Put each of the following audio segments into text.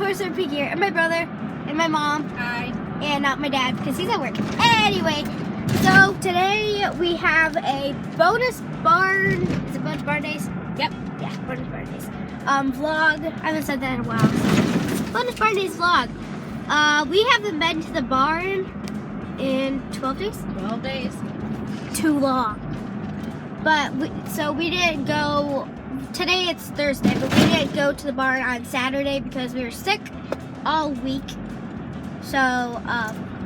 course, we're Piggy here, and my brother, and my mom. Hi. And not my dad, because he's at work. Anyway, so today we have a bonus barn. Is it bonus barn days? Yep. Yeah, bonus barn days. Vlog. I haven't said that in a while. So. Bonus barn days vlog. We haven't been to the barn in 12 days? 12 days. Too long. But we didn't go. Today it's Thursday, but we didn't go to the barn on Saturday because we were sick all week. So,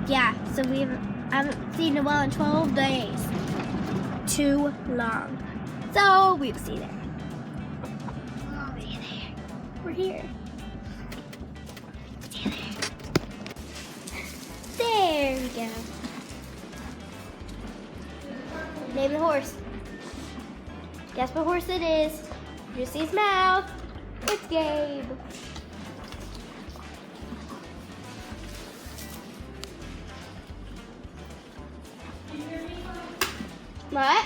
yeah, so we haven't seen Noelle in 12 days. Too long. So, we'll see there. Oh, we're there. We're here. See there. There we go. Name the horse. Guess what horse it is? You see his mouth. It's Gabe. What?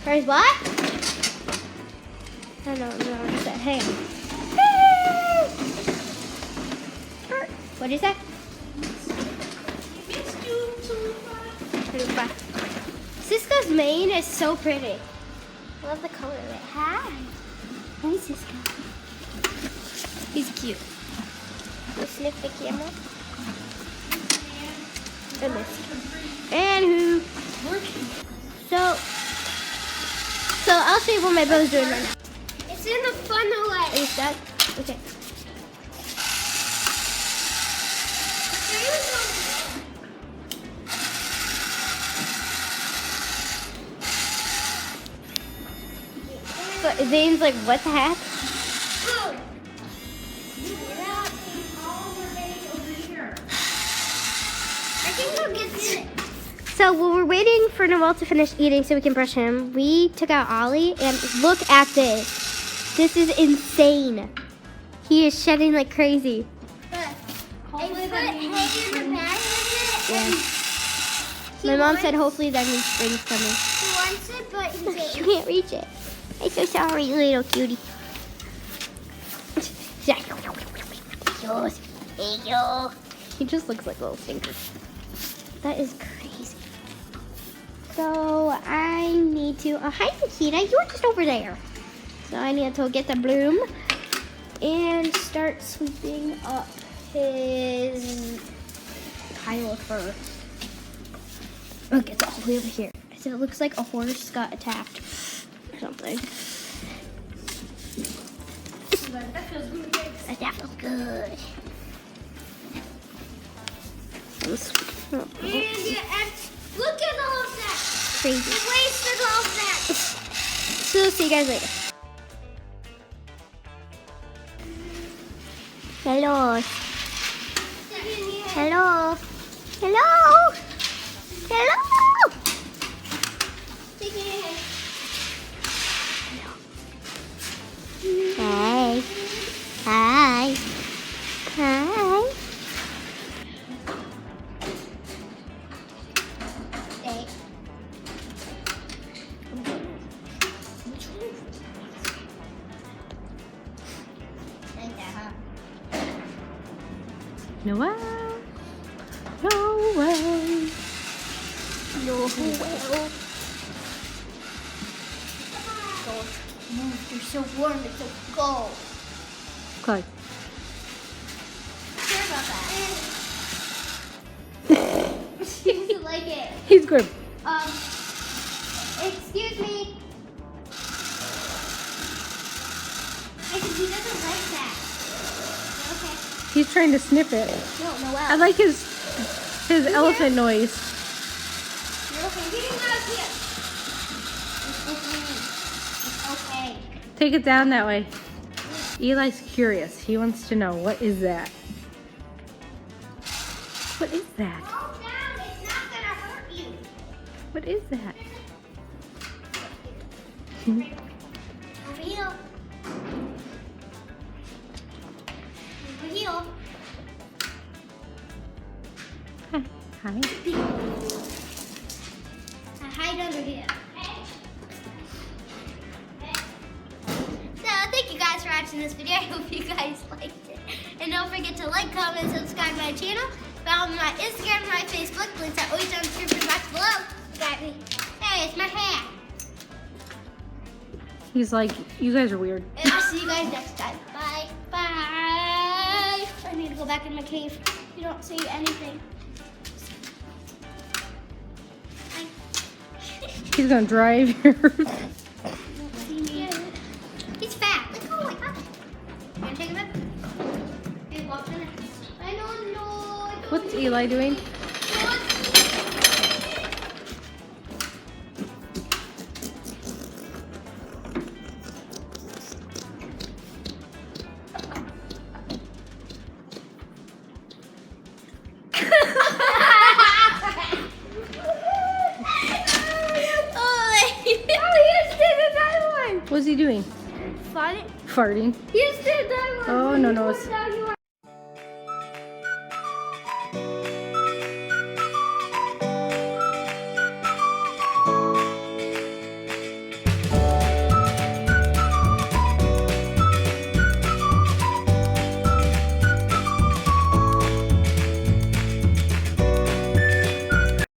Where's what? I don't know. What is that? Hang on. What is that? Cisco's mane is so pretty. I love the color of it. Hi. Hi, Cisco. He's cute. You sniff the camera? I miss you. And who? So I'll show you what my brother's doing right now. It's in the funnel way. Are you stuck? Okay. But Zane's like, what the heck? So while we're waiting for Noelle to finish eating so we can brush him, we took out Ollie and look at this. This is insane. He is shedding like crazy. Hopefully that means My mom said hopefully that means spring's coming. He wants it, but he can't. You can't reach it. I'm so sorry, little cutie. He just looks like a little stinker. That is crazy. So I need to. Oh, hi, Nikita. You were just over there. So I need to get the broom and start sweeping up his pile of fur. Look, it's all the way over here. So it looks like a horse got attacked or something. That feels good. That feels good. And look at all of that. Crazy. We wasted all of that. So see you guys later. Hello. Hello. Hello. Hello. Take your hand. Hi. Hi. Hi. Hey. Like that, huh? Noelle. Noelle. Noelle. Move, you're so warm, it's so cold. Good. Sorry about that. He doesn't like it. He's good. Excuse me. I said he doesn't like that. Okay. He's trying to sniff it. No, I Noelle. like his elephant noise. You're okay. Get him out of here. It's okay. Take it down that way. Eli's curious. He wants to know, what is that? What is that? Calm down. It's not gonna hurt you. What is that? Over here. Over here. Hi. Hi. I hide under here. So thank you guys guys for watching this video. I hope you guys liked it. And don't forget to like, comment, and subscribe to my channel. Follow my Instagram and my Facebook. Links are always on the description box below. Got me. Hey, it's my hat. He's like, you guys are weird. And I'll see you guys next time. Bye. Bye. I need to go back in my cave. You don't see anything. Bye. He's gonna drive here. Don't see me. He's fat. Look, oh my god. You gonna take him up? Hey, walk in it. I don't know. What's Eli doing? What's he doing? Farting? Farting. Here's the diamond. Oh, no, no. Dog, you